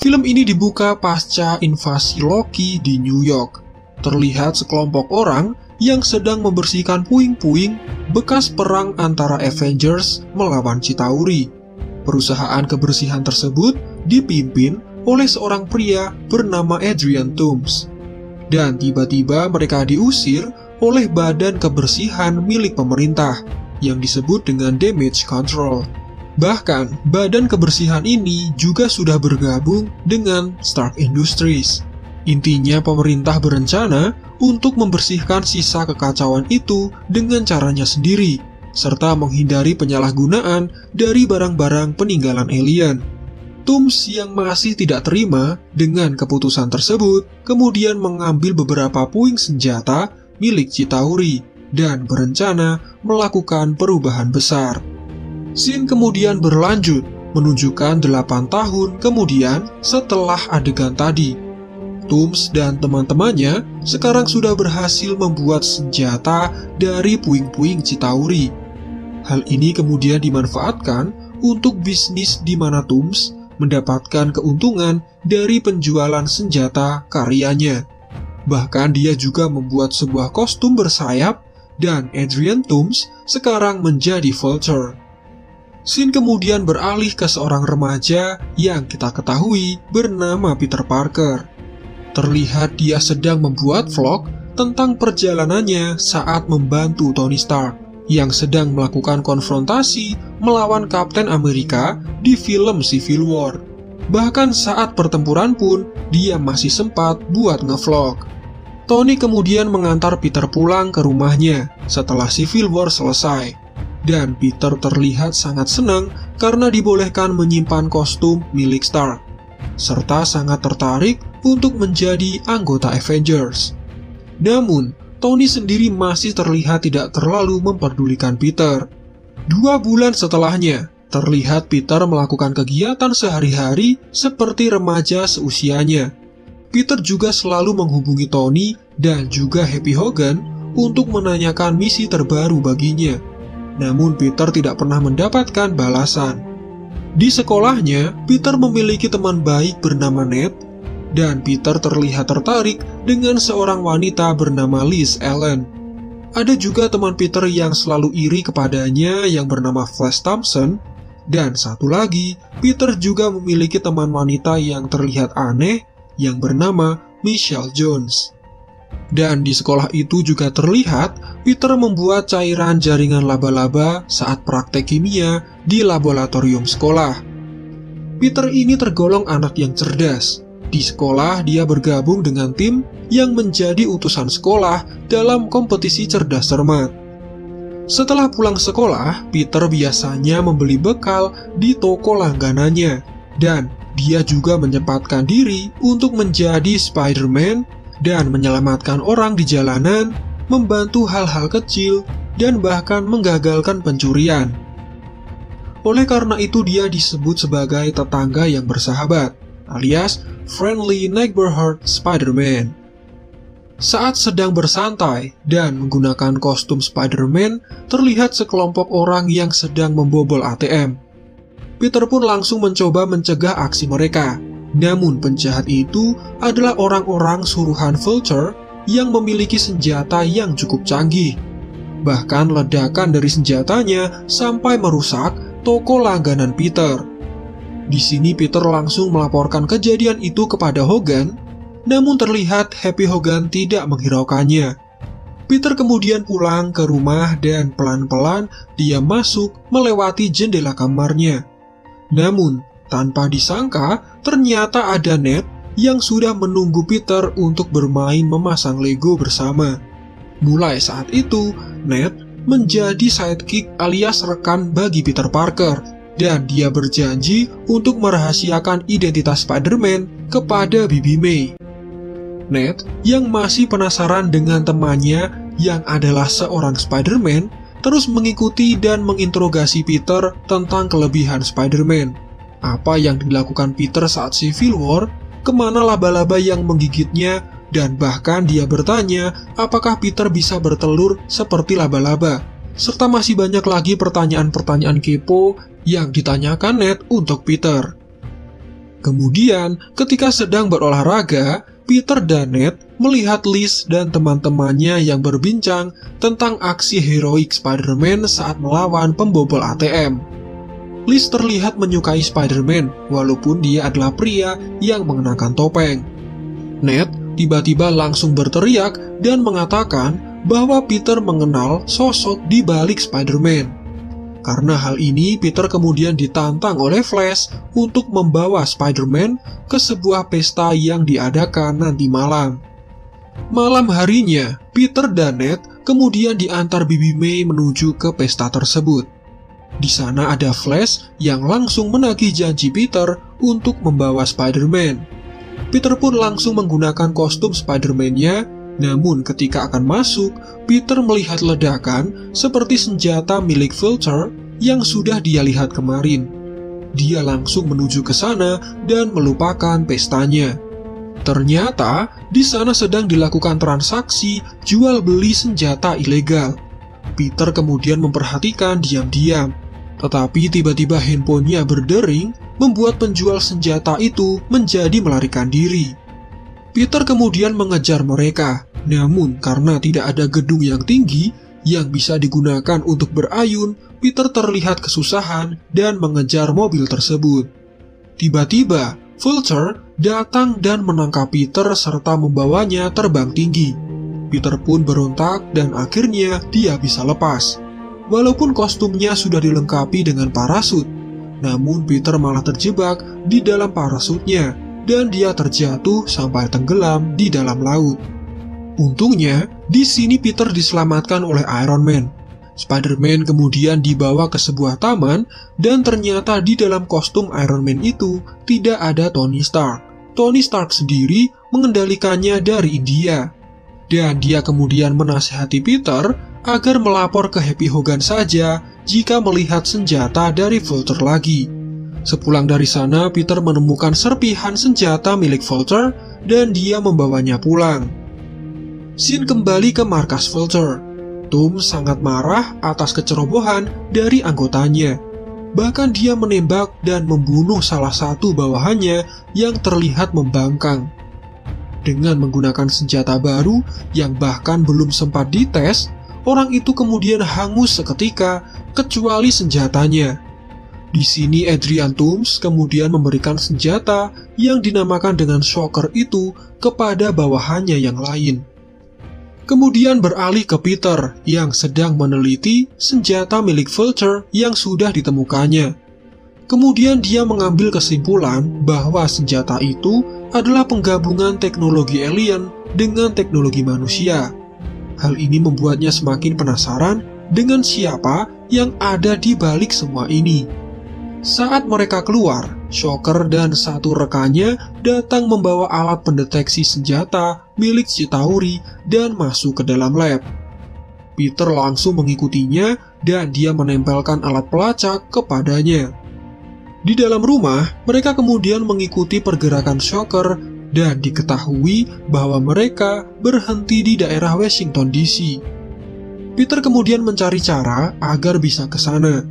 Film ini dibuka pasca invasi Loki di New York. Terlihat sekelompok orang yang sedang membersihkan puing-puing bekas perang antara Avengers melawan Chitauri. Perusahaan kebersihan tersebut dipimpin oleh seorang pria bernama Adrian Toomes. Dan tiba-tiba mereka diusir oleh badan kebersihan milik pemerintah yang disebut dengan Damage Control. Bahkan, badan kebersihan ini juga sudah bergabung dengan Stark Industries. Intinya pemerintah berencana untuk membersihkan sisa kekacauan itu dengan caranya sendiri, serta menghindari penyalahgunaan dari barang-barang peninggalan alien. Toomes yang masih tidak terima dengan keputusan tersebut, kemudian mengambil beberapa puing senjata milik Chitauri dan berencana melakukan perubahan besar. Scene kemudian berlanjut, menunjukkan 8 tahun kemudian setelah adegan tadi. Toomes dan teman-temannya sekarang sudah berhasil membuat senjata dari puing-puing Chitauri. Hal ini kemudian dimanfaatkan untuk bisnis di mana Toomes mendapatkan keuntungan dari penjualan senjata karyanya. Bahkan dia juga membuat sebuah kostum bersayap dan Adrian Toomes sekarang menjadi Vulture. Scene kemudian beralih ke seorang remaja yang kita ketahui bernama Peter Parker. Terlihat dia sedang membuat vlog tentang perjalanannya saat membantu Tony Stark yang sedang melakukan konfrontasi melawan Kapten Amerika di film Civil War. Bahkan saat pertempuran pun dia masih sempat buat ngevlog. Tony kemudian mengantar Peter pulang ke rumahnya setelah Civil War selesai. Dan Peter terlihat sangat senang karena dibolehkan menyimpan kostum milik Stark, serta sangat tertarik untuk menjadi anggota Avengers. Namun, Tony sendiri masih terlihat tidak terlalu memperdulikan Peter. 2 bulan setelahnya, terlihat Peter melakukan kegiatan sehari-hari seperti remaja seusianya. Peter juga selalu menghubungi Tony dan juga Happy Hogan untuk menanyakan misi terbaru baginya. Namun Peter tidak pernah mendapatkan balasan. Di sekolahnya, Peter memiliki teman baik bernama Ned, dan Peter terlihat tertarik dengan seorang wanita bernama Liz Allen. Ada juga teman Peter yang selalu iri kepadanya yang bernama Flash Thompson, dan satu lagi, Peter juga memiliki teman wanita yang terlihat aneh yang bernama Michelle Jones. Dan di sekolah itu juga terlihat Peter membuat cairan jaringan laba-laba saat praktek kimia di laboratorium sekolah. Peter ini tergolong anak yang cerdas. Di sekolah dia bergabung dengan tim yang menjadi utusan sekolah dalam kompetisi cerdas cermat. Setelah pulang sekolah, Peter biasanya membeli bekal di toko langganannya, dan dia juga menyempatkan diri untuk menjadi Spider-Man dan menyelamatkan orang di jalanan, membantu hal-hal kecil, dan bahkan menggagalkan pencurian. Oleh karena itu dia disebut sebagai tetangga yang bersahabat, alias Friendly Neighborhood Spider-Man. Saat sedang bersantai dan menggunakan kostum Spider-Man, terlihat sekelompok orang yang sedang membobol ATM. Peter pun langsung mencoba mencegah aksi mereka. Namun penjahat itu adalah orang-orang suruhan Vulture yang memiliki senjata yang cukup canggih. Bahkan ledakan dari senjatanya sampai merusak toko langganan Peter. Di sini Peter langsung melaporkan kejadian itu kepada Hogan, namun terlihat Happy Hogan tidak menghiraukannya. Peter kemudian pulang ke rumah dan pelan-pelan dia masuk melewati jendela kamarnya. Namun, tanpa disangka, ternyata ada Ned yang sudah menunggu Peter untuk bermain memasang Lego bersama. Mulai saat itu, Ned menjadi sidekick alias rekan bagi Peter Parker, dan dia berjanji untuk merahasiakan identitas Spider-Man kepada Bibi May. Ned, yang masih penasaran dengan temannya yang adalah seorang Spider-Man, terus mengikuti dan menginterogasi Peter tentang kelebihan Spider-Man. Apa yang dilakukan Peter saat Civil War, kemana laba-laba yang menggigitnya, dan bahkan dia bertanya apakah Peter bisa bertelur seperti laba-laba. Serta masih banyak lagi pertanyaan-pertanyaan kepo yang ditanyakan Ned untuk Peter. Kemudian, ketika sedang berolahraga, Peter dan Ned melihat Liz dan teman-temannya yang berbincang tentang aksi heroik Spider-Man saat melawan pembobol ATM. Liz terlihat menyukai Spider-Man walaupun dia adalah pria yang mengenakan topeng. Ned tiba-tiba langsung berteriak dan mengatakan bahwa Peter mengenal sosok di balik Spider-Man. Karena hal ini, Peter kemudian ditantang oleh Flash untuk membawa Spider-Man ke sebuah pesta yang diadakan nanti malam. Malam harinya, Peter dan Ned kemudian diantar Bibi May menuju ke pesta tersebut. Di sana ada Flash yang langsung menagih janji Peter untuk membawa Spider-Man. Peter pun langsung menggunakan kostum Spider-Man-nya, namun ketika akan masuk, Peter melihat ledakan seperti senjata milik Vulture yang sudah dia lihat kemarin. Dia langsung menuju ke sana dan melupakan pestanya. Ternyata di sana sedang dilakukan transaksi jual beli senjata ilegal. Peter kemudian memperhatikan diam-diam, tetapi tiba-tiba handphonenya berdering membuat penjual senjata itu menjadi melarikan diri. Peter kemudian mengejar mereka, namun karena tidak ada gedung yang tinggi yang bisa digunakan untuk berayun, Peter terlihat kesusahan dan mengejar mobil tersebut. Tiba-tiba, Vulture datang dan menangkap Peter serta membawanya terbang tinggi. Peter pun berontak dan akhirnya dia bisa lepas. Walaupun kostumnya sudah dilengkapi dengan parasut, namun Peter malah terjebak di dalam parasutnya dan dia terjatuh sampai tenggelam di dalam laut. Untungnya, di sini Peter diselamatkan oleh Iron Man. Spider-Man kemudian dibawa ke sebuah taman dan ternyata di dalam kostum Iron Man itu tidak ada Tony Stark. Tony Stark sendiri mengendalikannya dari India. Dan dia kemudian menasihati Peter agar melapor ke Happy Hogan saja jika melihat senjata dari Vulture lagi. Sepulang dari sana, Peter menemukan serpihan senjata milik Vulture dan dia membawanya pulang. Scene kembali ke markas Vulture. Tom sangat marah atas kecerobohan dari anggotanya. Bahkan dia menembak dan membunuh salah satu bawahannya yang terlihat membangkang. Dengan menggunakan senjata baru yang bahkan belum sempat dites, orang itu kemudian hangus seketika kecuali senjatanya. Di sini Adrian Toomes kemudian memberikan senjata yang dinamakan dengan Shocker itu kepada bawahannya yang lain. Kemudian beralih ke Peter yang sedang meneliti senjata milik Vulture yang sudah ditemukannya. Kemudian dia mengambil kesimpulan bahwa senjata itu adalah penggabungan teknologi alien dengan teknologi manusia. Hal ini membuatnya semakin penasaran dengan siapa yang ada di balik semua ini. Saat mereka keluar, Shocker dan satu rekannya datang membawa alat pendeteksi senjata milik Chitauri dan masuk ke dalam lab. Peter langsung mengikutinya dan dia menempelkan alat pelacak kepadanya. Di dalam rumah, mereka kemudian mengikuti pergerakan Shocker dan diketahui bahwa mereka berhenti di daerah Washington DC. Peter kemudian mencari cara agar bisa ke sana.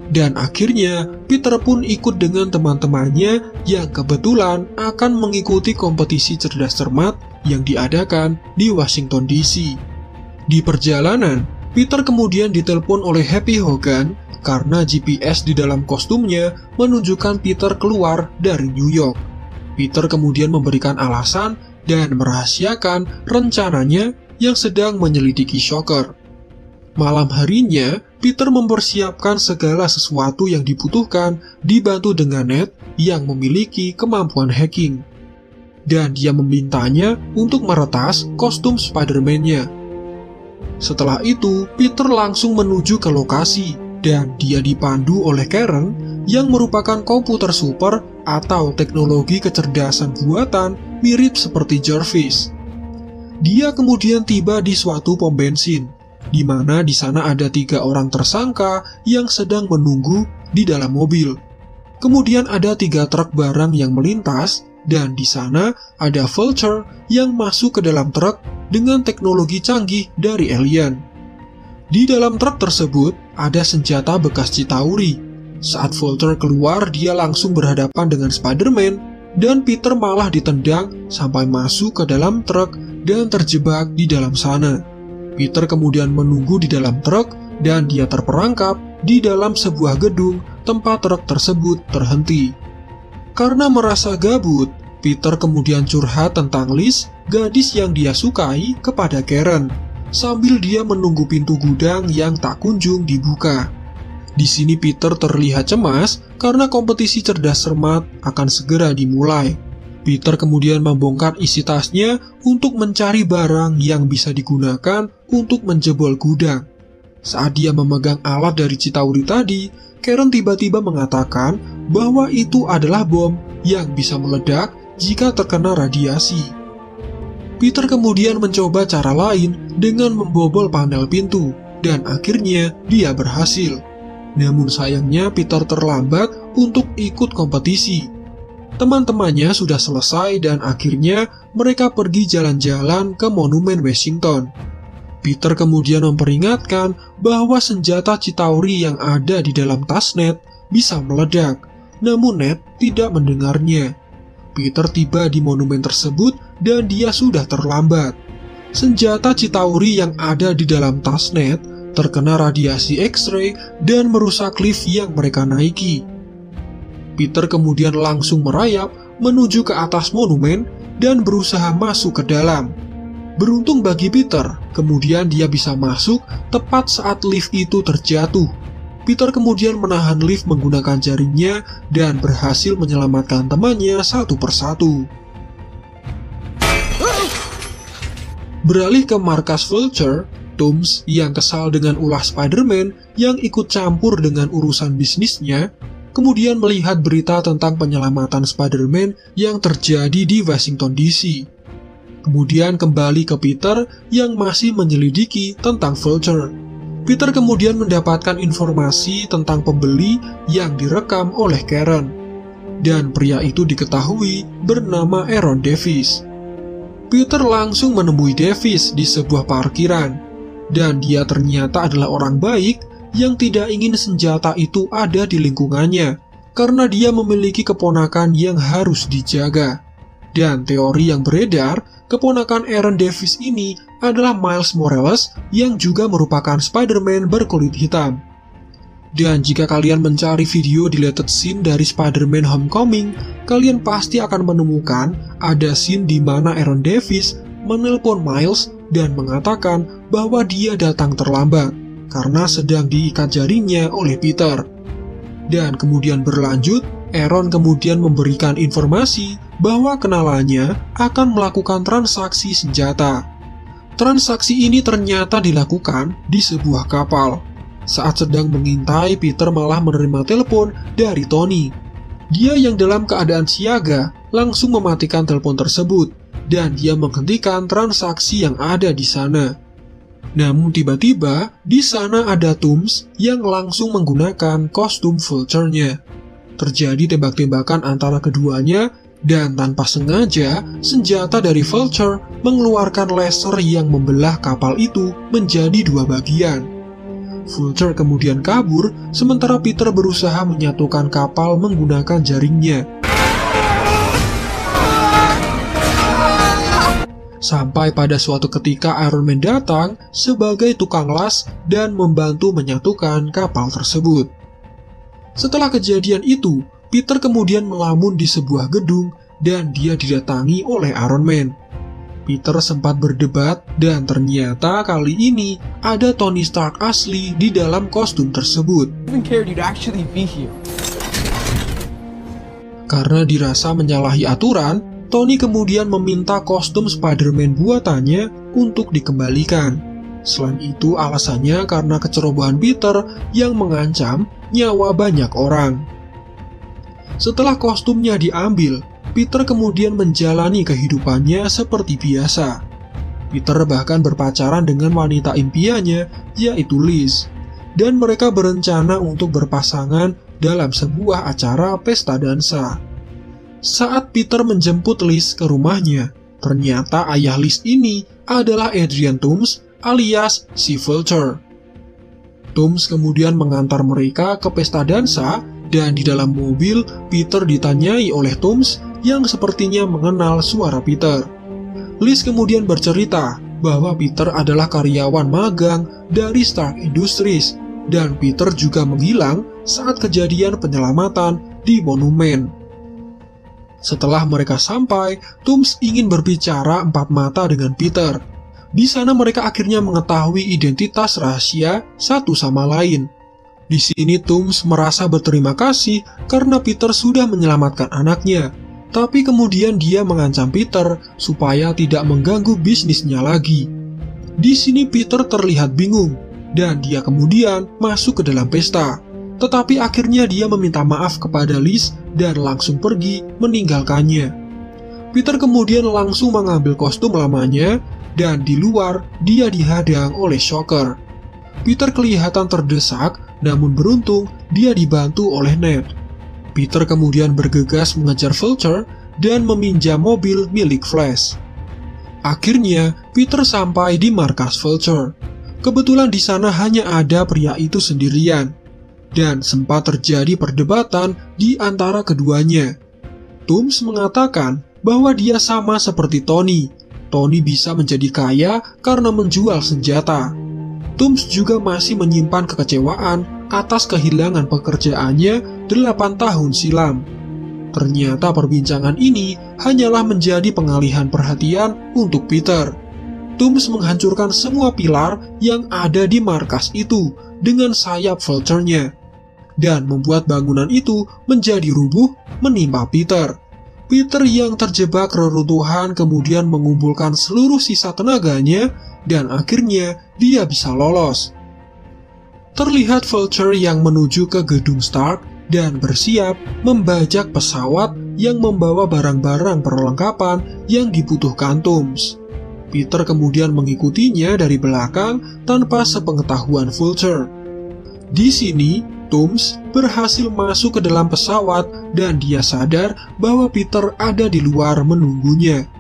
Dan akhirnya, Peter pun ikut dengan teman-temannya yang kebetulan akan mengikuti kompetisi cerdas cermat yang diadakan di Washington DC. Di perjalanan, Peter kemudian ditelepon oleh Happy Hogan karena GPS di dalam kostumnya menunjukkan Peter keluar dari New York. Peter kemudian memberikan alasan dan merahasiakan rencananya yang sedang menyelidiki Shocker. Malam harinya, Peter mempersiapkan segala sesuatu yang dibutuhkan dibantu dengan Ned yang memiliki kemampuan hacking. Dan dia memintanya untuk meretas kostum Spider-Man-nya. Setelah itu, Peter langsung menuju ke lokasi dan dia dipandu oleh Karen yang merupakan komputer super atau teknologi kecerdasan buatan mirip seperti Jarvis. Dia kemudian tiba di suatu pom bensin, di mana di sana ada 3 orang tersangka yang sedang menunggu di dalam mobil. Kemudian ada 3 truk barang yang melintas, dan di sana ada Vulture yang masuk ke dalam truk dengan teknologi canggih dari alien. Di dalam truk tersebut ada senjata bekas Chitauri. Saat Vulture keluar, dia langsung berhadapan dengan Spider-Man, dan Peter malah ditendang sampai masuk ke dalam truk dan terjebak di dalam sana. Peter kemudian menunggu di dalam truk dan dia terperangkap di dalam sebuah gedung tempat truk tersebut terhenti. Karena merasa gabut, Peter kemudian curhat tentang Liz, gadis yang dia sukai, kepada Karen, sambil dia menunggu pintu gudang yang tak kunjung dibuka. Di sini Peter terlihat cemas karena kompetisi cerdas cermat akan segera dimulai. Peter kemudian membongkar isi tasnya untuk mencari barang yang bisa digunakan untuk menjebol gudang. Saat dia memegang alat dari Chitauri tadi, Karen tiba-tiba mengatakan bahwa itu adalah bom yang bisa meledak jika terkena radiasi. Peter kemudian mencoba cara lain dengan membobol panel pintu, dan akhirnya dia berhasil. Namun sayangnya Peter terlambat untuk ikut kompetisi. Teman-temannya sudah selesai dan akhirnya mereka pergi jalan-jalan ke Monumen Washington. Peter kemudian memperingatkan bahwa senjata Chitauri yang ada di dalam tas Ned bisa meledak, namun Ned tidak mendengarnya. Peter tiba di monumen tersebut dan dia sudah terlambat. Senjata Chitauri yang ada di dalam tas Ned terkena radiasi X-ray dan merusak lift yang mereka naiki. Peter kemudian langsung merayap menuju ke atas monumen dan berusaha masuk ke dalam. Beruntung bagi Peter, kemudian dia bisa masuk tepat saat lift itu terjatuh. Peter kemudian menahan lift menggunakan jaringnya dan berhasil menyelamatkan temannya satu persatu. Beralih ke markas Vulture, Toomes yang kesal dengan ulah Spider-Man yang ikut campur dengan urusan bisnisnya, kemudian melihat berita tentang penyelamatan Spider-Man yang terjadi di Washington DC. Kemudian kembali ke Peter yang masih menyelidiki tentang Vulture. Peter kemudian mendapatkan informasi tentang pembeli yang direkam oleh Karen, dan pria itu diketahui bernama Aaron Davis. Peter langsung menemui Davis di sebuah parkiran, dan dia ternyata adalah orang baik yang tidak ingin senjata itu ada di lingkungannya, karena dia memiliki keponakan yang harus dijaga. Dan teori yang beredar, keponakan Aaron Davis ini adalah Miles Morales yang juga merupakan Spider-Man berkulit hitam. Dan jika kalian mencari video deleted scene dari Spider-Man Homecoming, kalian pasti akan menemukan ada scene di mana Aaron Davis menelpon Miles dan mengatakan bahwa dia datang terlambat karena sedang diikat jaringnya oleh Peter. Dan kemudian berlanjut, Aaron kemudian memberikan informasi bahwa kenalannya akan melakukan transaksi senjata. Transaksi ini ternyata dilakukan di sebuah kapal. Saat sedang mengintai, Peter malah menerima telepon dari Tony. Dia yang dalam keadaan siaga langsung mematikan telepon tersebut dan dia menghentikan transaksi yang ada di sana. Namun tiba-tiba di sana ada Toomes yang langsung menggunakan kostum Vulture-nya. Terjadi tembak-tembakan antara keduanya dan tanpa sengaja senjata dari Vulture mengeluarkan laser yang membelah kapal itu menjadi dua bagian. Vulture kemudian kabur sementara Peter berusaha menyatukan kapal menggunakan jaringnya. Sampai pada suatu ketika Iron Man datang sebagai tukang las dan membantu menyatukan kapal tersebut. Setelah kejadian itu, Peter kemudian melamun di sebuah gedung dan dia didatangi oleh Iron Man. Peter sempat berdebat dan ternyata kali ini ada Tony Stark asli di dalam kostum tersebut. Karena dirasa menyalahi aturan, Tony kemudian meminta kostum Spider-Man buatannya untuk dikembalikan. Selain itu alasannya karena kecerobohan Peter yang mengancam nyawa banyak orang. Setelah kostumnya diambil, Peter kemudian menjalani kehidupannya seperti biasa. Peter bahkan berpacaran dengan wanita impiannya, yaitu Liz, dan mereka berencana untuk berpasangan dalam sebuah acara pesta dansa. Saat Peter menjemput Liz ke rumahnya, ternyata ayah Liz ini adalah Adrian Toomes alias si Vulture. Toomes kemudian mengantar mereka ke pesta dansa dan di dalam mobil Peter ditanyai oleh Toomes yang sepertinya mengenal suara Peter. Liz kemudian bercerita bahwa Peter adalah karyawan magang dari Stark Industries dan Peter juga menghilang saat kejadian penyelamatan di monumen. Setelah mereka sampai, Toomes ingin berbicara empat mata dengan Peter. Di sana mereka akhirnya mengetahui identitas rahasia satu sama lain. Di sini Toomes merasa berterima kasih karena Peter sudah menyelamatkan anaknya. Tapi kemudian dia mengancam Peter supaya tidak mengganggu bisnisnya lagi. Di sini Peter terlihat bingung dan dia kemudian masuk ke dalam pesta. Tetapi akhirnya dia meminta maaf kepada Liz dan langsung pergi meninggalkannya. Peter kemudian langsung mengambil kostum lamanya dan di luar dia dihadang oleh Shocker. Peter kelihatan terdesak, namun beruntung dia dibantu oleh Ned. Peter kemudian bergegas mengejar Vulture dan meminjam mobil milik Flash. Akhirnya Peter sampai di markas Vulture. Kebetulan di sana hanya ada pria itu sendirian. Dan sempat terjadi perdebatan di antara keduanya. Toomes mengatakan bahwa dia sama seperti Tony. Tony bisa menjadi kaya karena menjual senjata. Toomes juga masih menyimpan kekecewaan atas kehilangan pekerjaannya 8 tahun silam. Ternyata perbincangan ini hanyalah menjadi pengalihan perhatian untuk Peter. Toomes menghancurkan semua pilar yang ada di markas itu dengan sayap Vulture-nya dan membuat bangunan itu menjadi rubuh menimpa Peter. Peter yang terjebak reruntuhan kemudian mengumpulkan seluruh sisa tenaganya dan akhirnya dia bisa lolos. Terlihat Vulture yang menuju ke gedung Stark dan bersiap membajak pesawat yang membawa barang-barang perlengkapan yang dibutuhkan Toomes. Peter kemudian mengikutinya dari belakang tanpa sepengetahuan Vulture. Di sini, Toomes berhasil masuk ke dalam pesawat dan dia sadar bahwa Peter ada di luar menunggunya.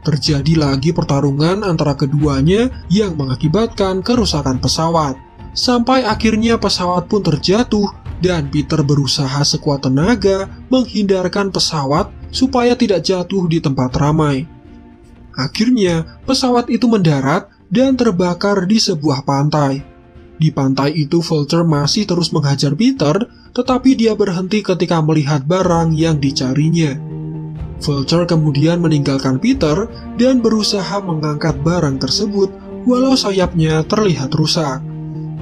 Terjadi lagi pertarungan antara keduanya yang mengakibatkan kerusakan pesawat. Sampai akhirnya pesawat pun terjatuh dan Peter berusaha sekuat tenaga menghindarkan pesawat supaya tidak jatuh di tempat ramai. Akhirnya pesawat itu mendarat dan terbakar di sebuah pantai. Di pantai itu Vulture masih terus menghajar Peter, tetapi dia berhenti ketika melihat barang yang dicarinya. Vulture kemudian meninggalkan Peter dan berusaha mengangkat barang tersebut walau sayapnya terlihat rusak.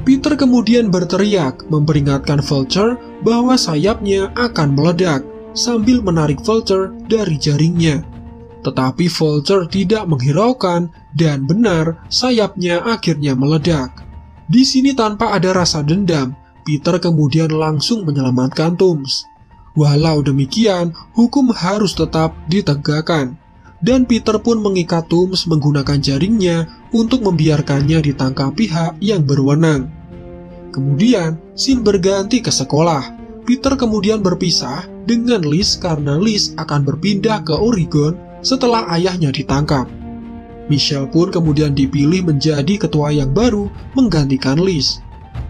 Peter kemudian berteriak memperingatkan Vulture bahwa sayapnya akan meledak sambil menarik Vulture dari jaringnya. Tetapi Vulture tidak menghiraukan dan benar sayapnya akhirnya meledak. Di sini tanpa ada rasa dendam, Peter kemudian langsung menyelamatkan Toomes. Walau demikian, hukum harus tetap ditegakkan. Dan Peter pun mengikat Toomes menggunakan jaringnya untuk membiarkannya ditangkap pihak yang berwenang. Kemudian, scene berganti ke sekolah. Peter kemudian berpisah dengan Liz karena Liz akan berpindah ke Oregon setelah ayahnya ditangkap. Michelle pun kemudian dipilih menjadi ketua yang baru menggantikan Liz.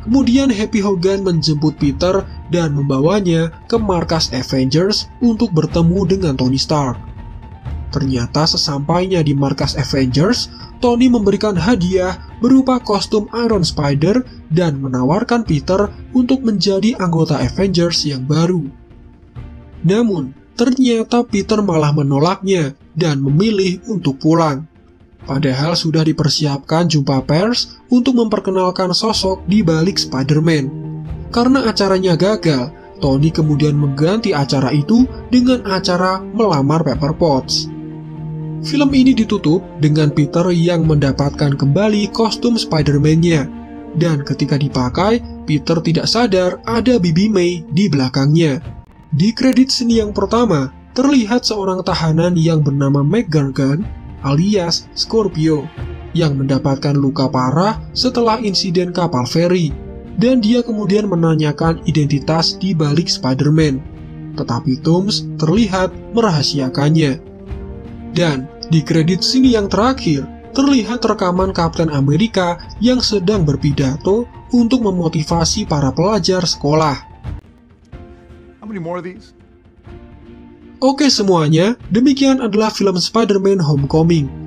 Kemudian Happy Hogan menjemput Peter dan membawanya ke markas Avengers untuk bertemu dengan Tony Stark. Ternyata sesampainya di markas Avengers, Tony memberikan hadiah berupa kostum Iron Spider dan menawarkan Peter untuk menjadi anggota Avengers yang baru. Namun, ternyata Peter malah menolaknya dan memilih untuk pulang. Padahal sudah dipersiapkan jumpa pers untuk memperkenalkan sosok di balik Spider-Man. Karena acaranya gagal, Tony kemudian mengganti acara itu dengan acara melamar Pepper Potts. Film ini ditutup dengan Peter yang mendapatkan kembali kostum Spider-Man-nya. Dan ketika dipakai, Peter tidak sadar ada Bibi May di belakangnya. Di kredit scene yang pertama, terlihat seorang tahanan yang bernama McGurgan alias Scorpio, yang mendapatkan luka parah setelah insiden kapal feri, dan dia kemudian menanyakan identitas di balik Spider-Man. Tetapi Toomes terlihat merahasiakannya. Dan di kredit scene yang terakhir, terlihat rekaman Kapten Amerika yang sedang berpidato untuk memotivasi para pelajar sekolah. How many more of these? Oke semuanya, demikian adalah film Spider-Man Homecoming.